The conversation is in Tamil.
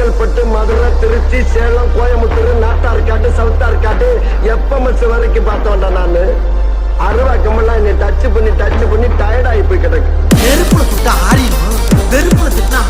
செங்கல்பட்டு, மதுரை, திருச்சி, சேலம், கோயம்புத்தூர், நாட்டார்காட்டு, சவுத்தார்காட்டு, எப்பமஸ் வரைக்கும் பார்த்தோம்டா நானு. அருவாக்கமெல்லாம் என்னை டச் பண்ணி டயர்டாகி போய் கிடக்கு. நெருப்புல சுட்டா ஆறிடும், வெறுப்புல திட்டினா